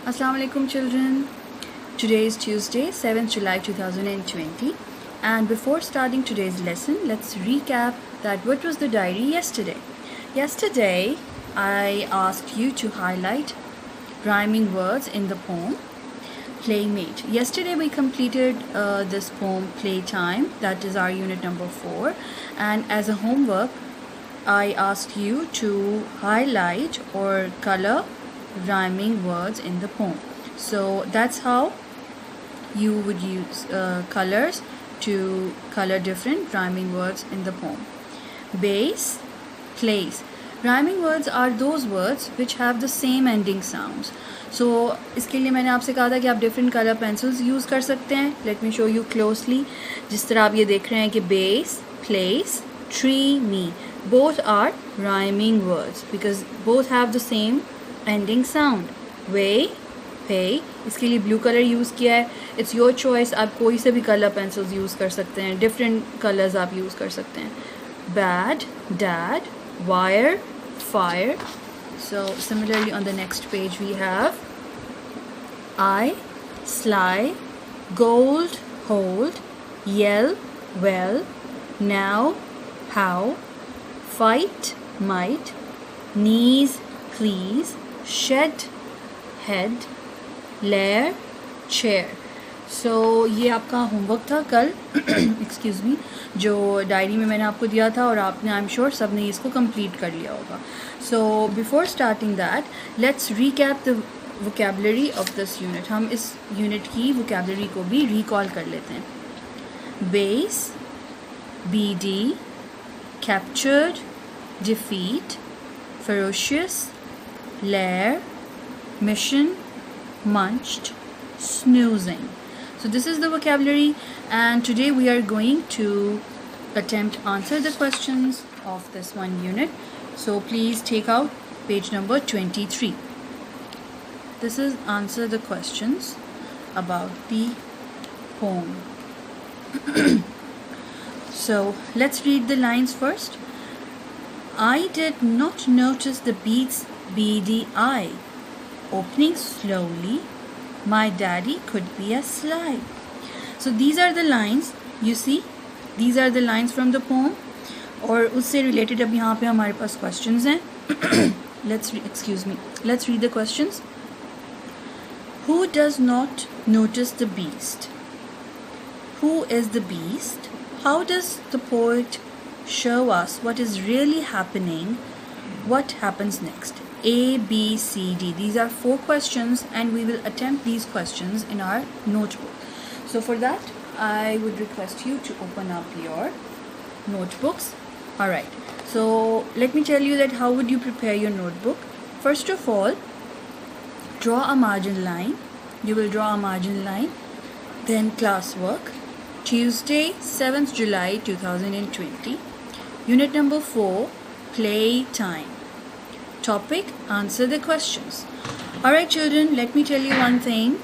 Assalamu alaikum children. Today is Tuesday, 7th July 2020, and before starting today's lesson, let's recap that what was the diary yesterday. Yesterday, I asked you to highlight rhyming words in the poem Playmate. Yesterday we completed this poem Playtime, that is our unit number 4, and as a homework I asked you to highlight or color rhyming words in the poem. So that's how you would use colors to color different rhyming words in the poem. Base, place. Rhyming words are those words which have the same ending sounds. So इसके लिए मैंने आपसे कहा था कि आप different color pencils use कर सकते हैं. Let me show you closely. जिस तरह आप ये देख रहे हैं कि base, place, tree, me. Both are rhyming words because both have the same ending sound. Way, pay. इसके लिए blue color use किया है. It's your choice. आप कोई से भी color pencils use कर सकते हैं. Different colors आप use कर सकते हैं. Bad, dad, wire, fire. So similarly on the next page we have I, sly, gold, hold, yell, well, now, how, fight, might, knees, please, shed, head, lair, chair. So ये आपका homework था कल excuse me जो diary में मैंने आपको दिया था और आपने आई एम श्योर सब ने इसको कंप्लीट कर लिया होगा. So before starting that let's recap the vocabulary of this unit. हम इस यूनिट की वोकैबुलरी को भी रिकॉल कर लेते हैं. Base, beady, captured, defeat, ferocious, lair, mission, munched, snoozing. So this is the vocabulary, and today we are going to attempt answer the questions of this one unit. So please take out page number 23. This is answer the questions about the poem. So let's read the lines first. I did not notice the bead's beady eye. Opening slowly, my daddy could be a sly. So these are the lines, you see, these are the lines from the poem. और उससे related अब यहाँ पे हमारे पास questions हैं. Let's read the questions. Who does not notice the beast? Who is the beast? How does the poet show us what is really happening? What happens next? A, B, C, D. These are 4 questions and we will attempt these questions in our notebook. So for that, I would request you to open up your notebooks. Alright, so let me tell you that how would you prepare your notebook. First of all, draw a margin line. You will draw a margin line. Then classwork. Tuesday, 7th July 2020. Unit number 4, Playtime. Topic, answer the questions. Alright children, let me tell you one thing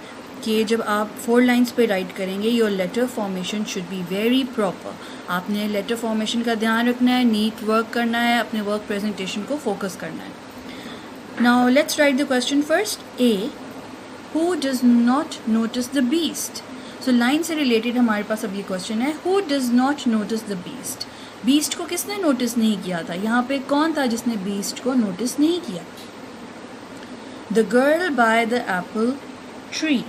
कि जब आप 4 lines पे write करेंगे your letter formation should be very proper. आपने letter formation का ध्यान रखना है, neat work करना है, अपने work presentation को focus करना है. Now let's write the question first. A, who does not notice the beast? So line से related हमारे पास अब ये question है, who does not notice the beast? Beast को किसने नोटिस नहीं किया था? यहाँ पे कौन था जिसने बीस्ट को नोटिस नहीं किया? The girl by the apple tree.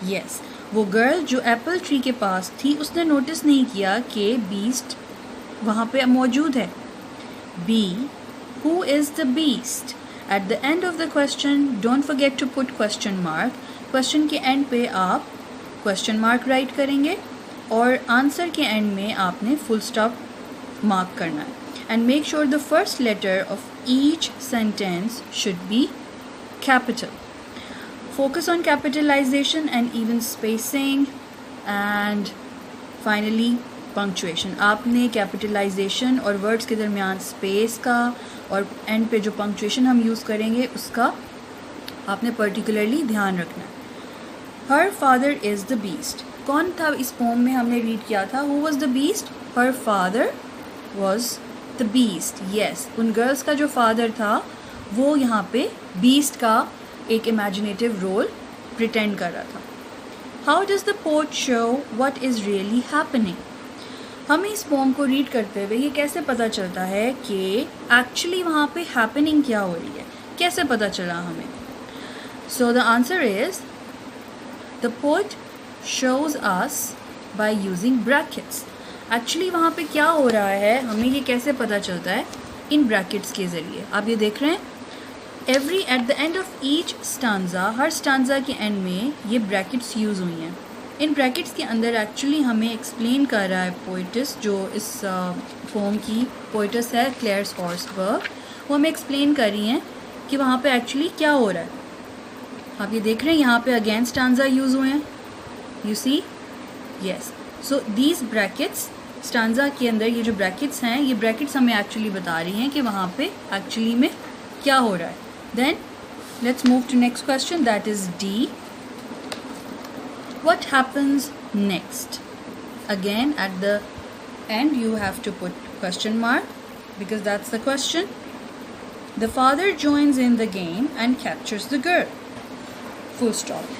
Yes, वो गर्ल जो एप्पल ट्री के पास थी उसने नोटिस नहीं किया कि बीस्ट वहाँ पे मौजूद है. B, who is the beast? At the end of the question, don't forget to put question mark. Question के end पे आप question mark write करेंगे और आंसर के end में आपने full stop mark करना है. And make sure the first letter of each sentence should be capital. Focus on capitalization and even spacing, and finally punctuation. आपने capitalization और words के दरमियान space का और end पे जो punctuation हम use करेंगे उसका आपने particularly ध्यान रखना है. Her father is the beast. कौन था इस poem में हमने read किया था? Who was the beast? Her father was the beast. Yes, उन girls का जो father था वो यहाँ पे beast का एक इमेजिनेटिव रोल प्रिटेंड कर रहा था। How does the poet show what is really happening? हमें इस पोम को रीड करते हुए ये कैसे पता चलता है कि एक्चुअली वहाँ पे हैपनिंग क्या हो रही है, कैसे पता चला हमें? So the answer is the poet shows us by using brackets. Actually वहाँ पे क्या हो रहा है हमें ये कैसे पता चलता है? इन ब्रैकेट्स के ज़रिए। आप ये देख रहे हैं, at the end of each stanza, her stanza के एंड में ये ब्रैकेट्स यूज़ हुई हैं। इन ब्रैकेट्स के अंदर एक्चुअली हमें एक्सप्लेन कर रहा है पोइटिस, जो इस पोम की पोइटिस है क्लेयर स्फोर्सबर्ग, वो हमें एक्सप्लेन कर रही हैं कि वहाँ पे एक्चुअली क्या हो रहा है। आप ये देख रहे हैं यहाँ पे अगेन स्टांजा यूज़ हुए हैं, you see, yes. So these brackets, stanza के अंदर ये जो ब्रैकेट्स हैं, ये ब्रैकेट्स हमें एक्चुअली बता रही हैं कि वहाँ पे एक्चुअली में क्या हो रहा है। Then let's move to next question, that is D. What happens next? Again at the end you have to put question mark because that's the question. The father joins in the game and captures the girl. Full stop.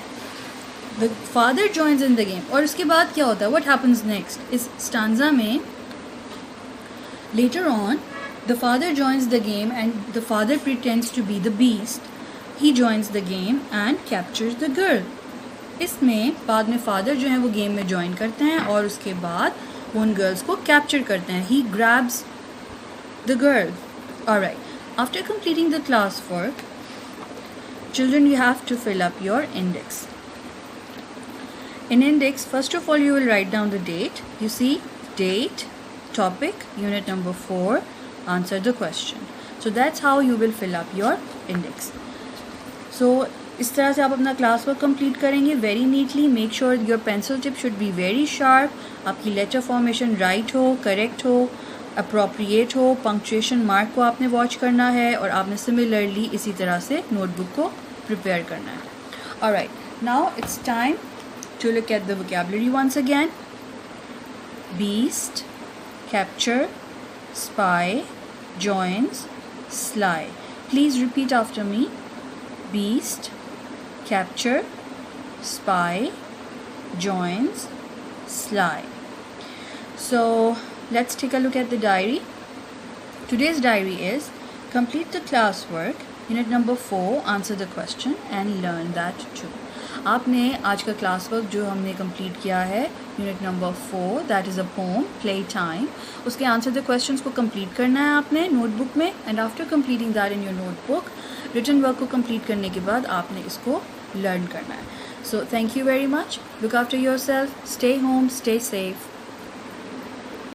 The father joins in the game. और उसके बाद क्या होता है? What happens next? इस stanza में later on the father joins the game and the father pretends to be the beast. He joins the game and captures the girl. इसमें बाद में फादर जो हैं वो गेम में ज्वाइन करते हैं और उसके बाद वो उन गर्ल्स को कैप्चर करते हैं। He grabs the girl. Alright, after completing the class work, children, you have to fill up your index. In index, first of all you will write down the date. You see, date, topic, unit number 4, answer the question. So that's how you will fill up your index. So इस तरह से आप अपना class work complete करेंगे very neatly. Make sure your pencil tip should be very sharp, आपकी letter formation right हो, correct हो, appropriate हो, पंक्चुएशन मार्क को आपने वॉच करना है और आपने सिमिलरली इसी तरह से नोटबुक को प्रिपेयर करना है। Alright, now it's time to look at the vocabulary once again. Beast, capture, spy, joins, sly. Please repeat after me. Beast, capture, spy, joins, sly. So let's take a look at the diary. Today's diary is complete the classwork, unit number 4, answer the question and learn that too. आपने आज का class work जो हमने complete किया है unit number 4, that is a poem, play time, उसके answer the questions को complete करना है आपने नोटबुक में। And after completing that in your notebook, written work को कंप्लीट करने के बाद आपने इसको लर्न करना है। So thank you very much, look after your self, stay home, stay safe.